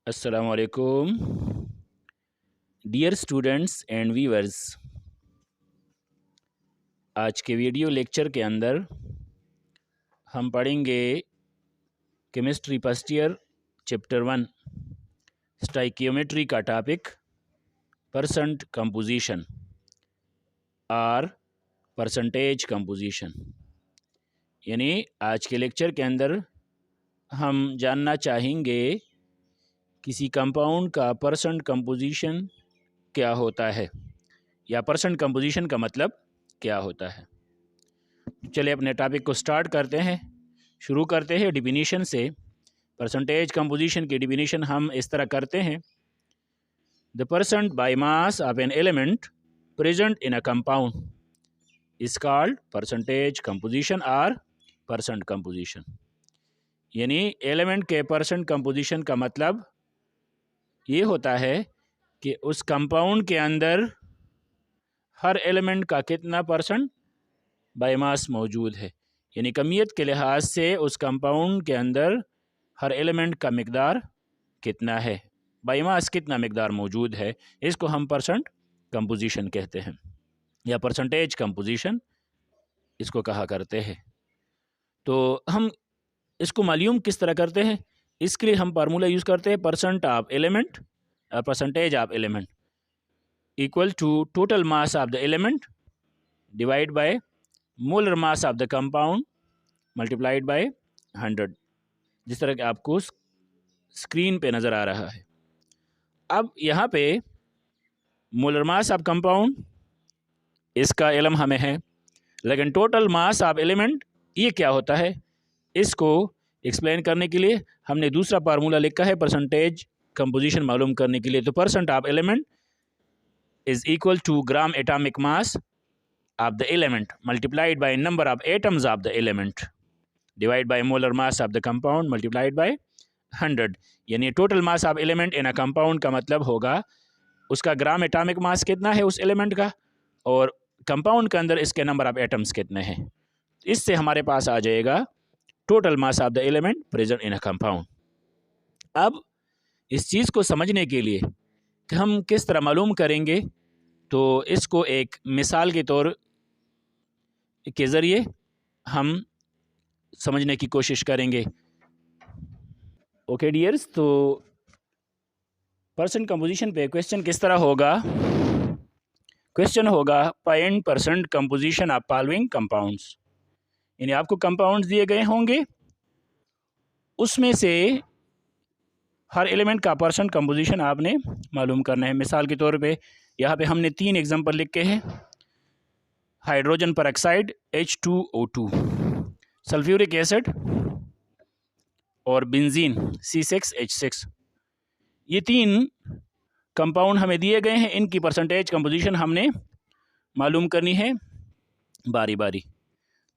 अस्सलामुअलैकुम dear students and viewers. आज के वीडियो लेक्चर के अंदर हम पढ़ेंगे chemistry first year chapter 1 stoichiometry का टॉपिक परसेंट कंपोजिशन और परसेंटेज कंपोजिशन। यानी आज के लेक्चर के अंदर हम जानना चाहेंगे किसी कंपाउंड का परसेंट कंपोजिशन क्या होता है या परसेंट कंपोजिशन का मतलब क्या होता है। चलिए अपने टॉपिक को स्टार्ट करते हैं, शुरू करते हैं डिफिनीशन से। परसेंटेज कंपोजिशन की डिफिनीशन हम इस तरह करते हैं, the percent by mass of an element present in a compound is called percentage composition और परसेंट कंपोजिशन। यानी एलिमेंट के परसेंट कंपोजिशन का मतलब ये होता है कि उस कंपाउंड के अंदर हर एलिमेंट का कितना परसेंट बायोमास मौजूद है। यानी कमियत के लिहाज से उस कंपाउंड के अंदर हर एलिमेंट का मिकदार कितना है, बायोमास कितना मिकदार मौजूद है, इसको हम परसेंट कंपोजिशन कहते हैं या परसेंटेज कंपोजिशन इसको कहा करते हैं। तो हम इसको मालूम किस तरह करते हैं, इसके लिए हम फार्मूला यूज़ करते हैं percent of element percentage of element equal to total mass of the element divide by molar mass of the compound multiplied by 100, जिस तरह कि आपको स्क्रीन पे नज़र आ रहा है। अब यहाँ पे मोलर मास ऑफ कंपाउंड इसका इल्म हमें है, लेकिन टोटल मास ऑफ एलिमेंट ये क्या होता है, इसको एक्सप्लेन करने के लिए हमने दूसरा फार्मूला लिखा है परसेंटेज कंपोजिशन मालूम करने के लिए। तो percent of element is equal to gram atomic mass of the element multiplied by number of atoms of the element divided by molar mass of the compound multiplied by 100। यानी total mass of element in a compound का मतलब होगा उसका ग्राम atomic मास कितना है उस element का, और कंपाउंड के अंदर इसके नंबर ऑफ एटम्स कितने हैं। इससे हमारे पास आ जाएगा total mass of the element present in a compound. अब इस चीज़ को समझने के लिए कि हम किस तरह मालूम करेंगे, तो इसको एक मिसाल के तौर के ज़रिए हम समझने की कोशिश करेंगे। ओके डियर्स, तो परसेंट कंपोजिशन पे क्वेश्चन किस तरह होगा। क्वेश्चन होगा find percent composition of following compounds. यानी आपको कंपाउंड्स दिए गए होंगे, उसमें से हर एलिमेंट का परसेंट कंपोजिशन आपने मालूम करना है। मिसाल के तौर पे यहाँ पे हमने 3 एग्जांपल लिखे हैं, hydrogen peroxide H2O2, sulphuric acid और बेंजीन C6H6। ये 3 कंपाउंड हमें दिए गए हैं, इनकी परसेंटेज कंपोजिशन हमने मालूम करनी है बारी बारी।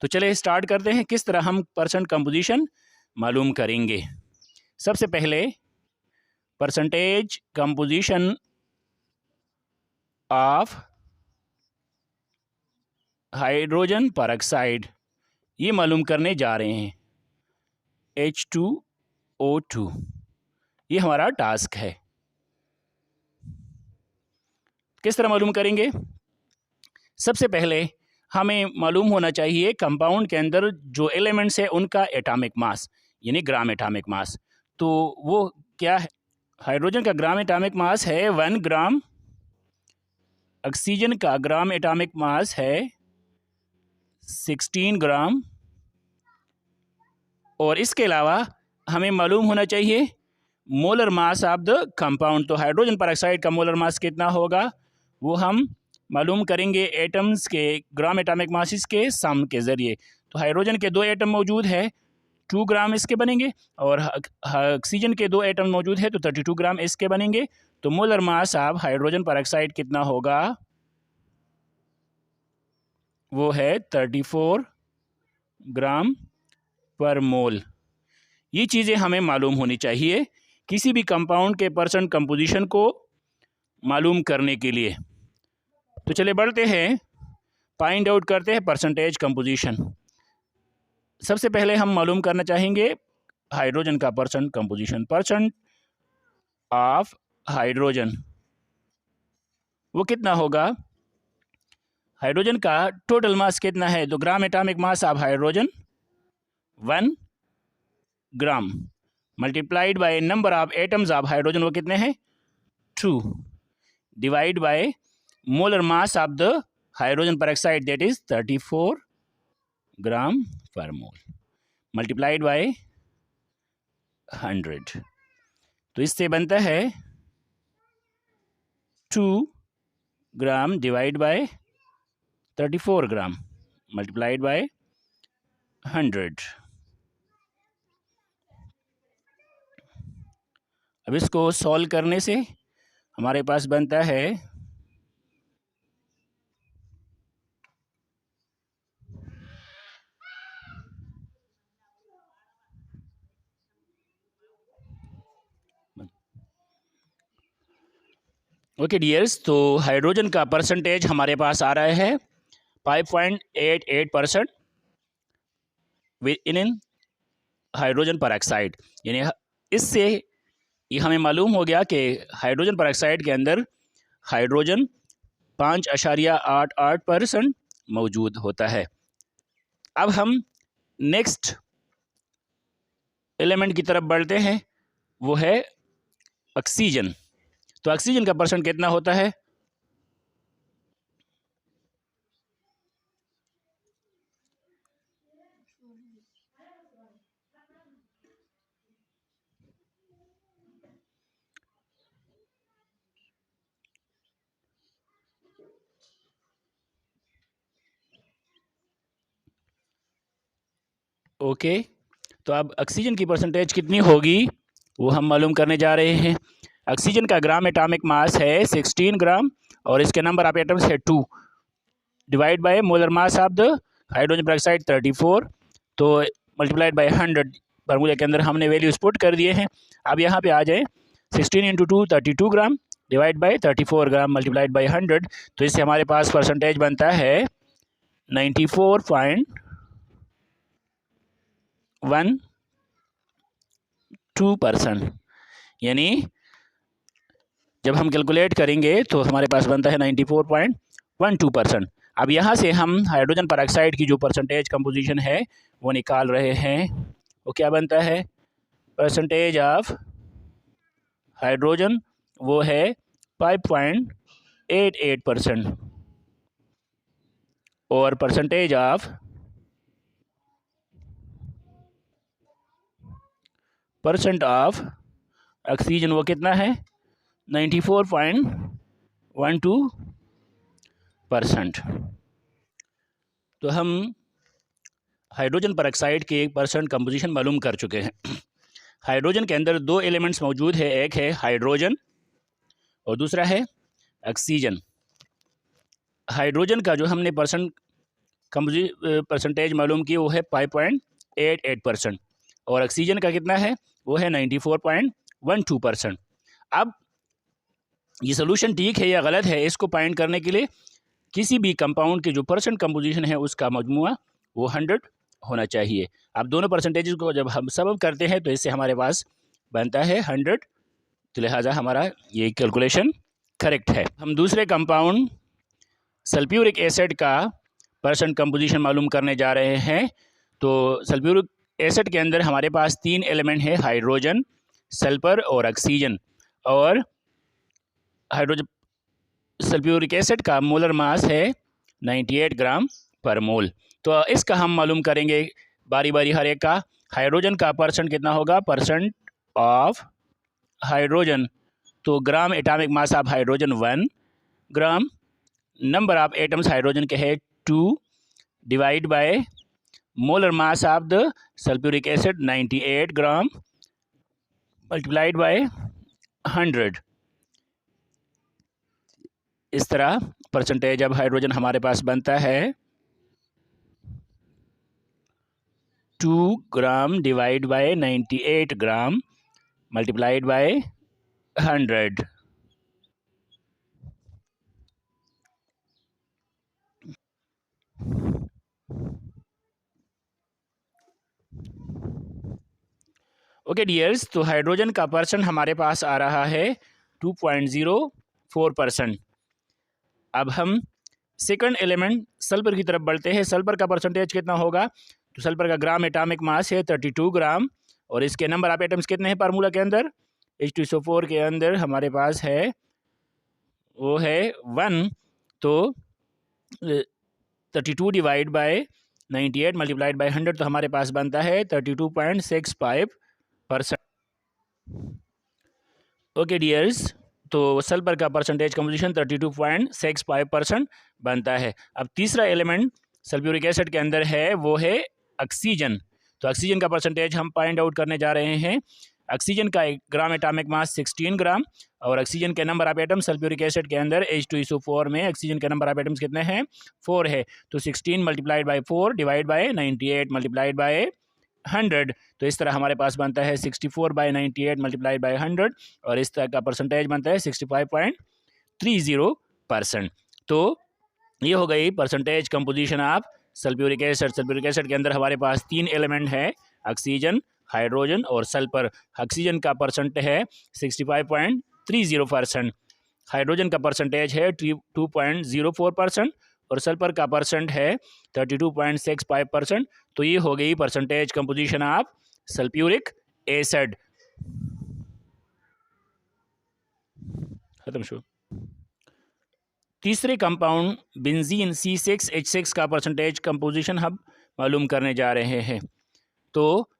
तो चले स्टार्ट करते हैं किस तरह हम परसेंट कंपोजिशन मालूम करेंगे। सबसे पहले percentage composition of hydrogen peroxide ये मालूम करने जा रहे हैं, H2O2। ये हमारा टास्क है। किस तरह मालूम करेंगे, सबसे पहले हमें मालूम होना चाहिए कंपाउंड के अंदर जो एलिमेंट्स है उनका एटॉमिक मास, यानी ग्राम एटॉमिक मास। तो वो क्या है, हाइड्रोजन का ग्राम एटॉमिक मास है 1 ग्राम, ऑक्सीजन का ग्राम एटॉमिक मास है 16 ग्राम, और इसके अलावा हमें मालूम होना चाहिए molar mass of the compound. तो हाइड्रोजन परऑक्साइड का मोलर मास कितना होगा वो हम मालूम करेंगे एटम्स के ग्राम एटॉमिक मासिस के सम के ज़रिए। तो हाइड्रोजन के 2 एटम मौजूद है, 2 ग्राम इसके बनेंगे, और ऑक्सीजन के 2 एटम मौजूद है तो 32 ग्राम इसके बनेंगे। तो molar mass of hydrogen peroxide कितना होगा, वो है 34 ग्राम पर मोल। ये चीज़ें हमें मालूम होनी चाहिए किसी भी कंपाउंड के परसेंट कंपोजिशन को मालूम करने के लिए। तो चले बढ़ते हैं, फाइंड आउट करते हैं परसेंटेज कंपोजिशन। सबसे पहले हम मालूम करना चाहेंगे हाइड्रोजन का percent composition. Percent of hydrogen, वो कितना होगा? हाइड्रोजन का टोटल मास कितना है? तो ग्राम atomic mass of hydrogen 1 gram multiplied by number of atoms of hydrogen, वो कितने हैं? 2, divide by molar mass of the hydrogen peroxide, that is 34 ग्राम पर मोल, मल्टीप्लाइड बाय 100। तो इससे बनता है 2 gram divide by 34 gram multiplied by 100। अब इसको सॉल्व करने से हमारे पास बनता है ओके डियर्स, तो हाइड्रोजन का परसेंटेज हमारे पास आ रहा है 5.88% इन हाइड्रोजन पेरोक्साइड। यानी इससे ये हमें मालूम हो गया कि हाइड्रोजन पेरोक्साइड के अंदर हाइड्रोजन 5.88% मौजूद होता है। अब हम नेक्स्ट एलिमेंट की तरफ बढ़ते हैं, वो है ऑक्सीजन। तो ऑक्सीजन का परसेंट कितना होता है? ओके, तो अब ऑक्सीजन की परसेंटेज कितनी होगी वो हम मालूम करने जा रहे हैं। ऑक्सीजन का ग्राम एटॉमिक मास है 16 ग्राम और इसके नंबर ऑफ एटम्स है 2, divide by molar mass of the hydrogen peroxide 34, तो मल्टीप्लाइड बाय 100। फार्मूले के अंदर हमने वैल्यूज पुट कर दिए हैं। अब यहाँ पे आ जाए 16 into 2 32 gram divide by 34 gram multiplied by 100, तो इससे हमारे पास परसेंटेज बनता है 94.12%। यानी जब हम कैलकुलेट करेंगे तो हमारे पास बनता है 94.12%। अब यहाँ से हम हाइड्रोजन पेरोक्साइड की जो परसेंटेज कंपोजिशन है वो निकाल रहे हैं। वो क्या बनता है? परसेंटेज ऑफ हाइड्रोजन वो है 5.88% और परसेंटेज ऑफ ऑक्सीजन वो कितना है? 94.12%। तो हम हाइड्रोजन पेरोक्साइड के परसेंट कंपोजिशन मालूम कर चुके हैं। हाइड्रोजन के अंदर दो एलिमेंट्स मौजूद है, एक है हाइड्रोजन और दूसरा है ऑक्सीजन। हाइड्रोजन का जो हमने परसेंटेज मालूम की वो है 5.88% और ऑक्सीजन का कितना है? वो है 94.12%। अब ये सोल्यूशन ठीक है या गलत है, इसको फाइंड करने के लिए किसी भी कंपाउंड के जो परसेंट कंपोजिशन है उसका मजमुआ वो 100 होना चाहिए। अब दोनों परसेंटेज को जब हम सब करते हैं तो इससे हमारे पास बनता है 100, तो लिहाजा हमारा ये कैलकुलेशन करेक्ट है। हम दूसरे कंपाउंड सल्फ्यूरिक एसिड का परसेंट कंपोजिशन मालूम करने जा रहे हैं। तो सल्फ्यूरिक एसिड के अंदर हमारे पास 3 एलिमेंट है, हाइड्रोजन, सल्फर और ऑक्सीजन। और हाइड्रोजन सल्फ्यूरिक एसिड का मोलर मास है 98 ग्राम पर मोल। तो इसका हम मालूम करेंगे बारी बारी हर एक का। हाइड्रोजन का परसेंट कितना होगा? परसेंट ऑफ हाइड्रोजन, तो ग्राम atomic mass of hydrogen 1 gram, number of atoms hydrogen के है 2, divide by molar mass of the sulphuric acid 98 gram multiplied by 100। इस तरह परसेंटेज अब हाइड्रोजन हमारे पास बनता है 2 gram divide by 98 gram multiplied by 100। Okay dears, तो हाइड्रोजन का परसेंट हमारे पास आ रहा है 2.04%। अब हम सेकंड एलिमेंट सल्फर की तरफ बढ़ते हैं। सल्फर का परसेंटेज कितना होगा? तो सल्फर का ग्राम एटॉमिक मास है 32 ग्राम, और इसके नंबर ऑफ एटम्स कितने हैं फार्मूला के अंदर? H2SO4 के अंदर हमारे पास है वो है 1। तो 32 डिवाइड बाय 98 मल्टीप्लाइड बाय 100, तो हमारे पास बनता है 32.65%। ओके डियर्स, तो सल्फर का परसेंटेज कंपोजिशन 32.65% बनता है। अब तीसरा एलिमेंट सल्फ्यूरिक एसिड के अंदर है वो है ऑक्सीजन। तो ऑक्सीजन का परसेंटेज हम फाइंड आउट करने जा रहे हैं। ऑक्सीजन का एक ग्राम एटॉमिक मास 16 ग्राम, और ऑक्सीजन के number of atom sulphuric acid के अंदर H2SO4 में ऑक्सीजन के नंबर ऑफ एटम्स कितने हैं? 4 है। तो 16 multiplied by 4 divide by 98 multiplied by 100, तो इस तरह हमारे पास बनता है 64/98 मल्टीप्लाइड बाय 100, और इस तरह का परसेंटेज बनता है 65.30%। तो ये हो गई percentage composition of sulphuric acid. Sulphuric acid के अंदर हमारे पास 3 एलिमेंट है, ऑक्सीजन, हाइड्रोजन और सल्फर। ऑक्सीजन का परसेंट है 65.30%, हाइड्रोजन का परसेंटेज है 2.04%, और सल्फर का परसेंट है 32.65%। तो ये हो गई percentage composition of sulphuric acid. खत्म शो। तीसरे कंपाउंड बेंजीन C6H6 का परसेंटेज कंपोजिशन हम मालूम करने जा रहे हैं। तो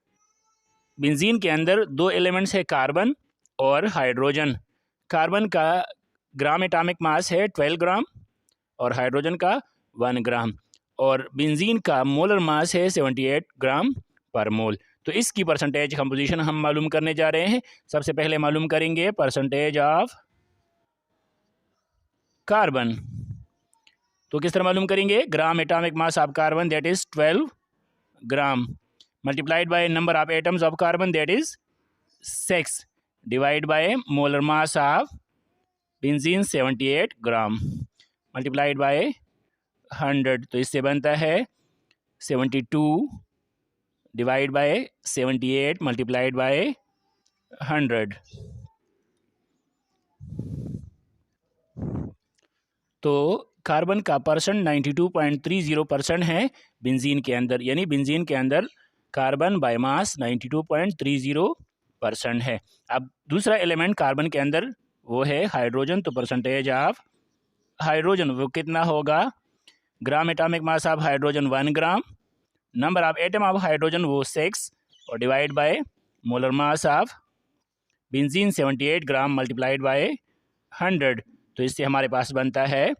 बेंजीन के अंदर 2 एलिमेंट्स है, कार्बन और हाइड्रोजन। कार्बन का ग्राम एटॉमिक मास है 12 ग्राम, और हाइड्रोजन का 1 ग्राम, और बेंजीन का मोलर मास है 78 ग्राम पर मोल। तो इसकी परसेंटेज कंपोजिशन हम मालूम करने जा रहे हैं। सबसे पहले मालूम करेंगे परसेंटेज ऑफ कार्बन। तो किस तरह मालूम करेंगे? ग्राम atomic mass of carbon that is 12 gram multiplied by number of atoms of carbon that is 6 divide by molar mass of benzene 78 gram multiplied by 100, तो इससे बनता है 72 डिवाइड बाय 78 मल्टीप्लाइड बाय 100। तो कार्बन का परसेंट 92.30% है benzene के अंदर, यानी बेंजीन के अंदर कार्बन बाय मास 92.30% है। अब दूसरा एलिमेंट कार्बन के अंदर वो है हाइड्रोजन। तो परसेंटेज ऑफ हाइड्रोजन वो कितना होगा? ग्राम atomic mass of hydrogen 1 gram, number of atom of hydrogen वो 6, और divide by molar mass of benzene 78 gram multiplied by 100, तो इससे हमारे पास बनता है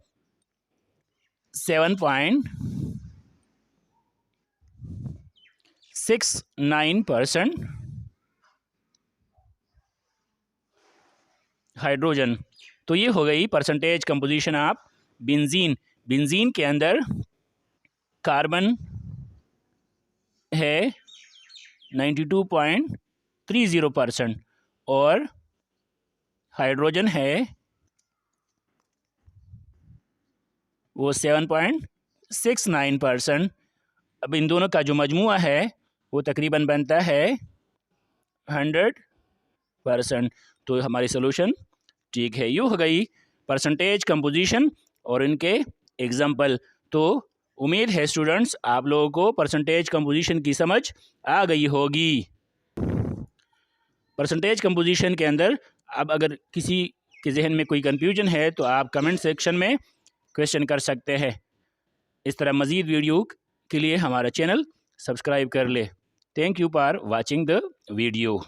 7.69% हाइड्रोजन। तो ये हो गई percentage composition of benzene. Benzene के अंदर कार्बन है 92.30% और हाइड्रोजन है वो 7.69%। अब इन दोनों का जो मजमुआ है वो तकरीबन बनता है 100%। तो हमारी सोल्यूशन ठीक है। ये हो गई परसेंटेज कंपोजिशन और इनके एग्जाम्पल। तो उम्मीद है स्टूडेंट्स आप लोगों को परसेंटेज कंपोजिशन की समझ आ गई होगी। परसेंटेज कंपोजिशन के अंदर अब अगर किसी के जहन में कोई कन्फ्यूजन है तो आप कमेंट सेक्शन में क्वेश्चन कर सकते हैं। इस तरह मज़ीद वीडियो के लिए हमारा चैनल सब्सक्राइब कर ले। Thank you for watching the video.